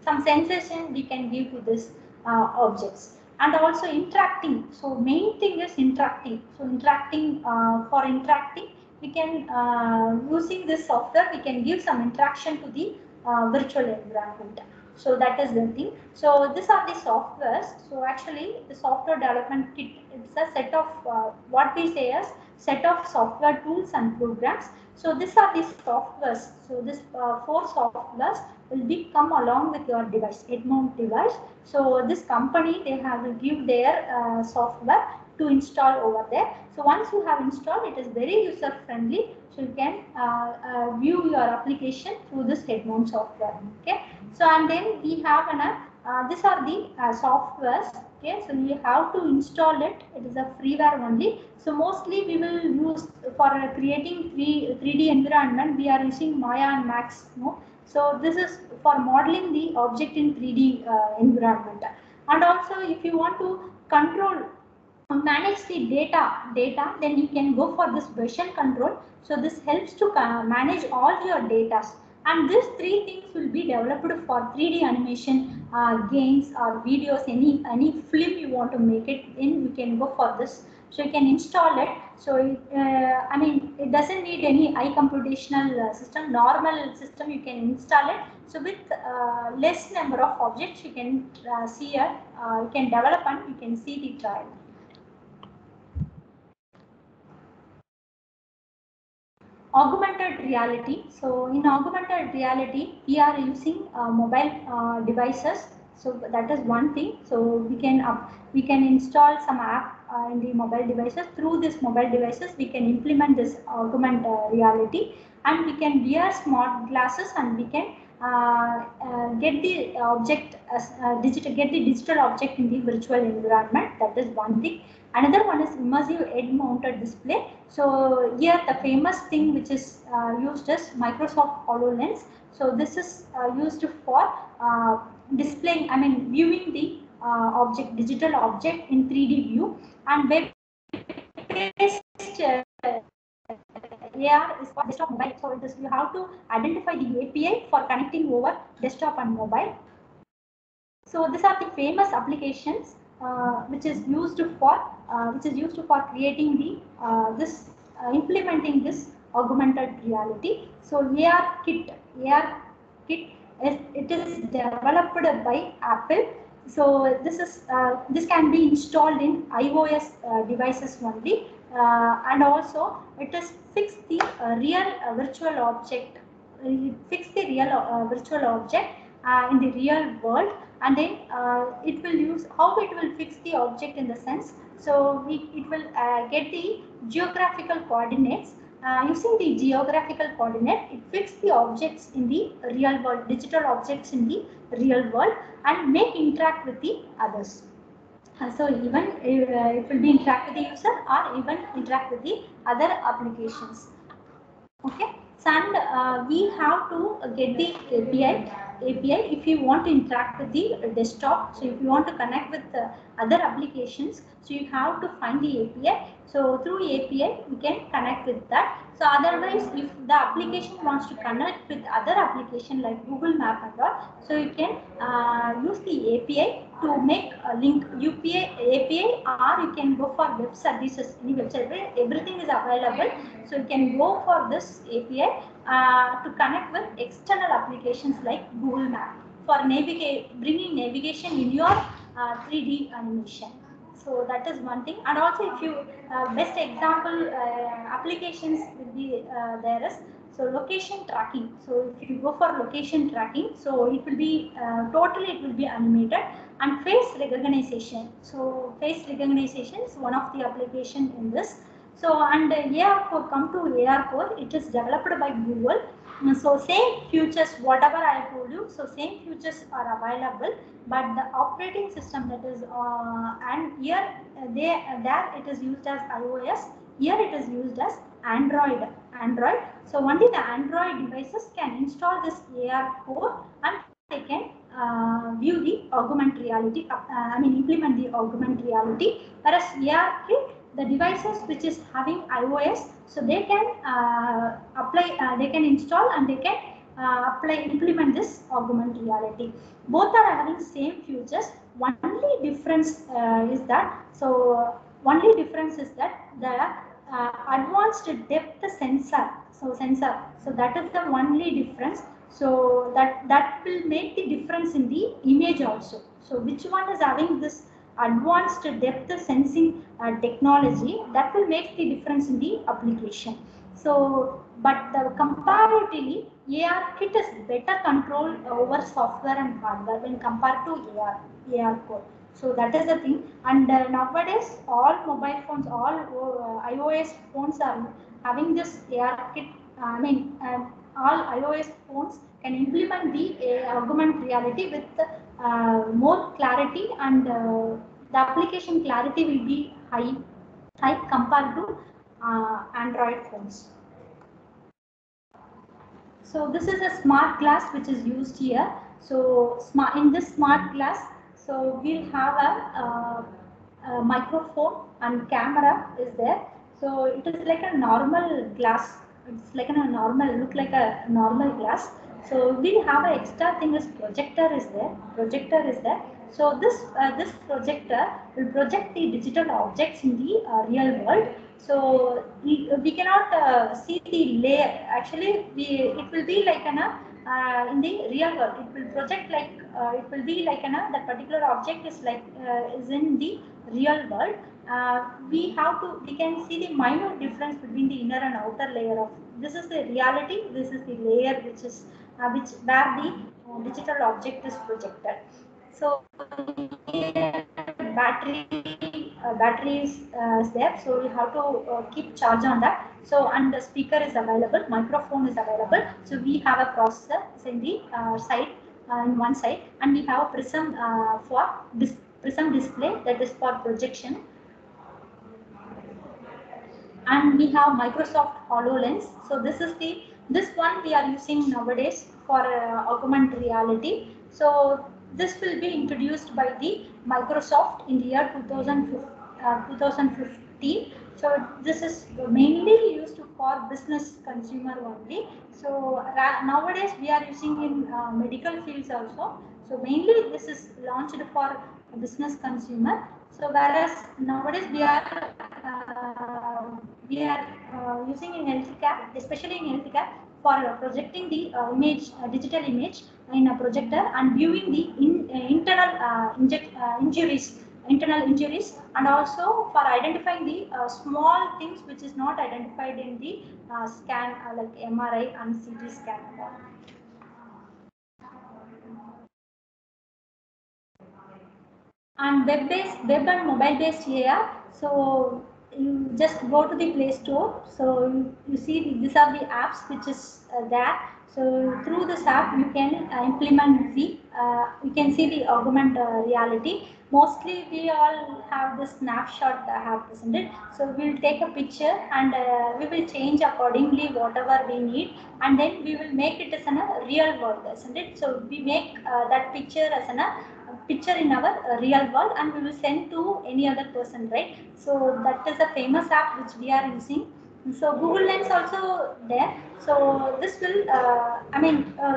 some sensation we can give to this objects. And also interacting. So main thing is interacting. So interacting, for interacting, we can using this software, we can give some interaction to the virtual environment. So that is the thing. So these are the softwares. So actually the software development kit, it's a set of what we say as set of software tools and programs. So these are the softwares. So this 4 softwares will be come along with your device, head mount device. So this company, they have to give their software to install over there. So once you have installed, it is very user friendly. So you can view your application through this head mount software. Okay. So and then we have these are the softwares. Okay. So you have to install it. It is a freeware only. So mostly we will use for creating 3D environment. We are using Maya and Max. No? So this is for modeling the object in 3D environment. And also, if you want to control manage the data, then you can go for this version control. So this helps to manage all your data. And these 3 things will be developed for 3D animation, games or videos, any film you want to make it in, you can go for this. So you can install it. So I mean, it doesn't need any high computational system. Normal system you can install it. So with less number of objects, you can see it. You can develop and you can see the trial. Augmented reality. So in augmented reality, we are using mobile devices. So that is one thing. So we can install some app in the mobile devices. Through this mobile devices, we can implement this augmented reality, and we can wear smart glasses, and we can get the object as get the digital object in the virtual environment. That is one thing. Another one is immersive head-mounted display. So here the famous thing which is used is Microsoft HoloLens. So this is used for displaying, I mean, viewing the object, digital object in 3D view, and web-based AR is for desktop mobile. So it is, you have to identify the API for connecting over desktop and mobile. So these are the famous applications which is used for creating the implementing this augmented reality. So AR kit it is developed by Apple. So this can be installed in iOS devices only, and also it is fix the real virtual object. Fix the real virtual object in the real world, and then it will use how it will fix the object in the sense. So it will get the geographical coordinates. Using the geographical coordinate, it fixes the objects in the real world, digital objects in the real world, and make interact with the others. So even it will be interact with the user or even interact with the other applications. Okay. And we have to get the API if you want to interact with the desktop. So if you want to connect with other applications, so you have to find the API. So through API, we can connect with that. So otherwise, if the application wants to connect with other application like Google Map and all, so you can use the API to make a link API, or you can go for web services. Any website, everything is available. So you can go for this API to connect with external applications like Google Map for bringing navigation in your 3D animation. So that is one thing. And also, if you best example applications will be there is so location tracking. So if you go for location tracking, so it will be totally it will be animated. And face recognition. So face recognition is one of the application in this. So and AR4, come to AR4, it is developed by Google. So same features, whatever I told you, so same features are available, but the operating system that is and here there it is used as iOS, here it is used as Android. So only the Android devices can install this AR4 and they can view the augmented reality. Implement the augmented reality. Whereas ARKit, the devices which is having iOS, so they can apply, they can install and they can implement this augmented reality. Both are having same features. Only difference is that only difference is that the advanced depth sensor. So that is the only difference. So that will make the difference in the image also. So which one is having this advanced depth sensing technology, that will make the difference in the application. So, but comparatively, ARKit is better control over software and hardware when compared to AR4. So that is the thing. And nowadays, all mobile phones, all iOS phones are having this ARKit. All iOS phones can implement the augmented reality with more clarity, and the application clarity will be high compared to Android phones. So this is a smart glass which is used here. So in this smart glass, so we'll have a microphone and camera is there. So it is like a normal glass. It's like a look like a normal glass. So we have an extra thing is projector is there. So this projector will project the digital objects in the real world. So we cannot see the layer. Actually, it will be like in the real world. It will project like it will be like that particular object is like is in the real world. We can see the minor difference between the inner and outer layer of. This is the reality. This is the layer which is where the digital object is projected. So battery is there, so we have to keep charge on that. So and the speaker is available, microphone is available. So we have a processor in the side on one side, and we have a prism for this prism display, that is for projection. And we have Microsoft HoloLens. So this one we are using nowadays for augmented reality. So this will be introduced by the Microsoft in the year 2015. So this is mainly used for business consumer only. So nowadays we are using in medical fields also. So mainly this is launched for business consumer. So whereas nowadays we are using in healthcare, especially in healthcare, for projecting the digital image in a projector and viewing the internal injuries, and also for identifying the small things which is not identified in the scan like MRI and CT scan. And web and mobile based AR. So you just go to the Play Store. So you see these are the apps which is there. So through this app you can implement the you can see the augmented reality. mostly we all have the snapshot app, isn't it? So we'll take a picture and we will change accordingly whatever we need, and then we will make it as a real world, isn't it? So we make that picture as a picture in our real world, and we will send to any other person, right? So that is a famous app which we are using. So Google Lens also there. So this will,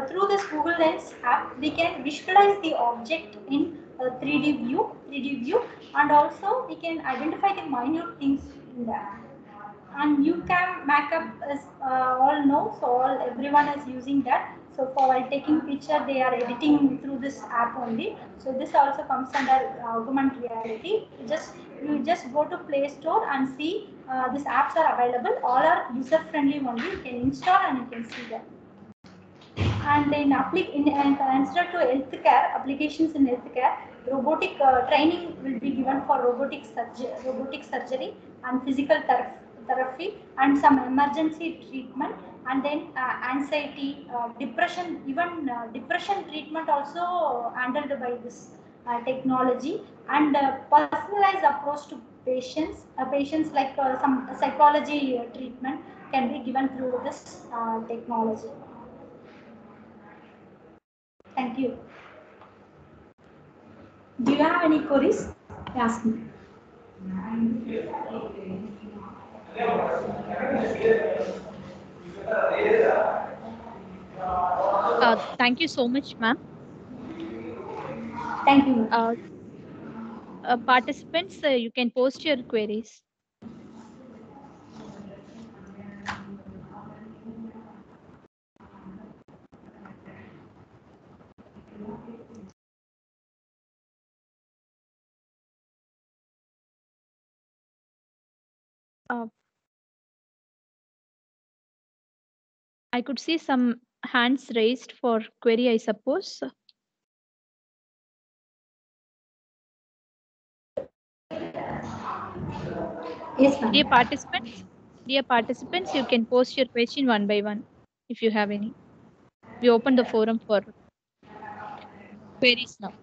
through this Google Lens app, we can visualize the object in 3D view, and also we can identify the minute things in that. And you can markup as all know, so everyone is using that. So for while taking picture, they are editing through this app only. So this also comes under augmented reality. You just go to Play Store and see these apps are available. All are user friendly only. You can install and you can see them. And in answer to healthcare applications in healthcare, robotic training will be given for robotic surgery and physical therapy and some emergency treatment, and then anxiety, depression, even depression treatment also handled by this technology, and personalized approach to patients like some psychology treatment can be given through this technology. Thank you. Do you have any queries? Ask me. Thank you so much, ma'am. Thank you. Participants, you can post your queries. I could see some hands raised for query, I suppose. Yes, ma'am. Dear participants, you can post your question one by one if you have any. We open the forum for queries now.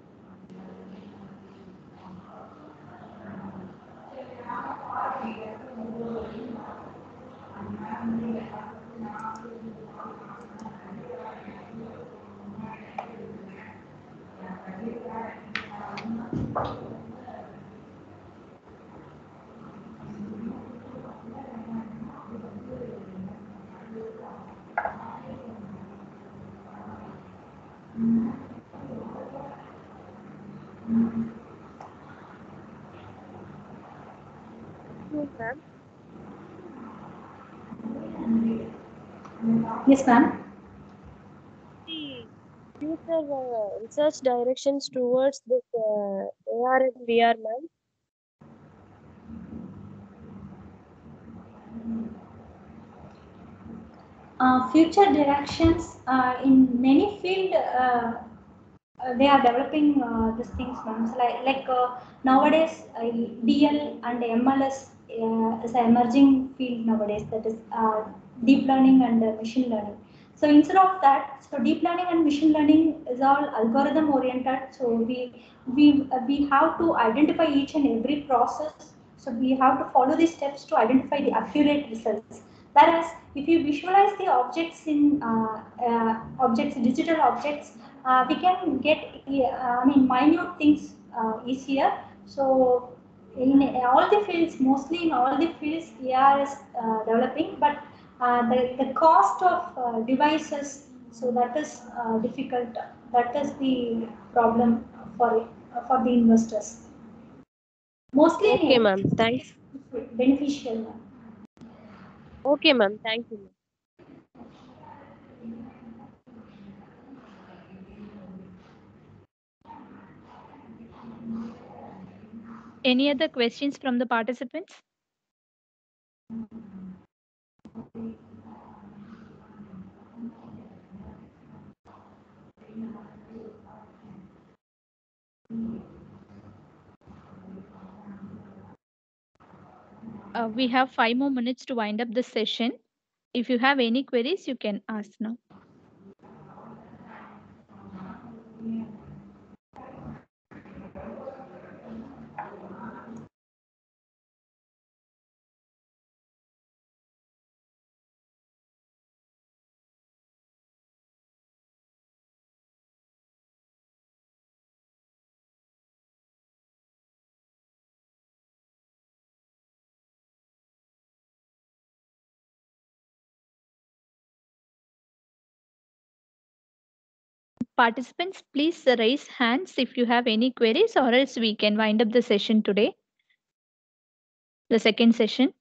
Ma'am. Yes, ma'am. The future research directions towards this AR and VR, ma'am. Future directions in many field they are developing these things, ma'am. So nowadays, DL and MLS is an emerging field nowadays. That is deep learning and machine learning. So instead of that, so deep learning and machine learning is all algorithm oriented. So we have to identify each and every process. So we have to follow these steps to identify the accurate results. Whereas if you visualize the objects in digital objects, we can get minute things easier. So in all the fields, mostly in all the fields, AR is developing, but the cost of devices, so that is difficult. That is the problem for the investors. Mostly Okay, ma'am. Thanks. beneficial. Okay, ma'am. Thank you, ma'am. Any other questions from the participants? We have 5 more minutes to wind up the session. If you have any queries, you can ask now. Participants, please raise hands if you have any queries, or else we can wind up the session today. The second session.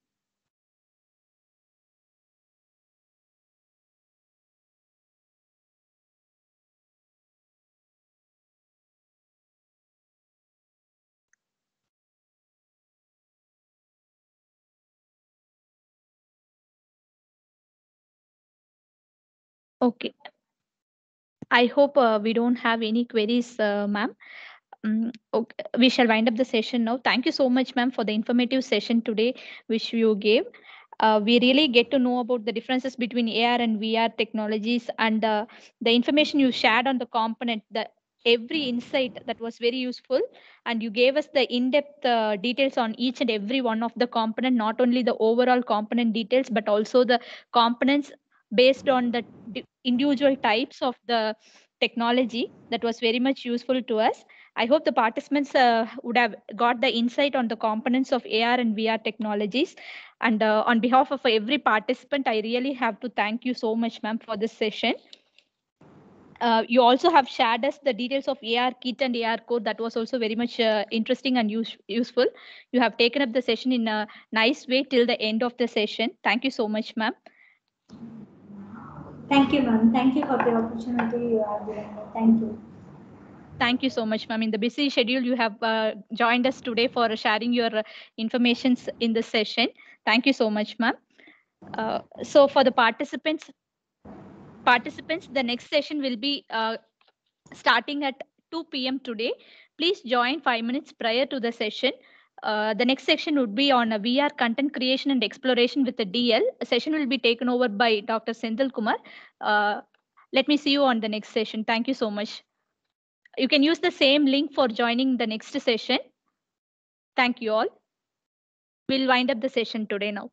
Okay. I hope we don't have any queries, ma'am. Okay. We shall wind up the session now. Thank you so much, ma'am, for the informative session today, which you gave. We really get to know about the differences between AR and VR technologies, and the information you shared on the component, every insight that was very useful, and you gave us the in-depth details on each and every one of the component, not only the overall component details, but also the components based on the individual types of the technology. That was very much useful to us. I hope the participants would have got the insight on the components of AR and VR technologies. And on behalf of every participant, I really have to thank you so much, ma'am, for this session. You also have shared us the details of AR kit and AR code. That was also very much interesting and useful. You have taken up the session in a nice way till the end of the session. Thank you so much, ma'am. Thank you, ma'am. Thank you for the opportunity you have given me. Thank you. Thank you so much, ma'am. In the busy schedule, you have joined us today for sharing your informations in this session. Thank you so much, ma'am. So for the participants, the next session will be starting at 2 p.m. today. Please join 5 minutes prior to the session. The next section would be on VR content creation and exploration with the DL. A session will be taken over by Dr. Senthil Kumar. Let me see you on the next session. Thank you so much. You can use the same link for joining the next session. Thank you all. We'll wind up the session today now.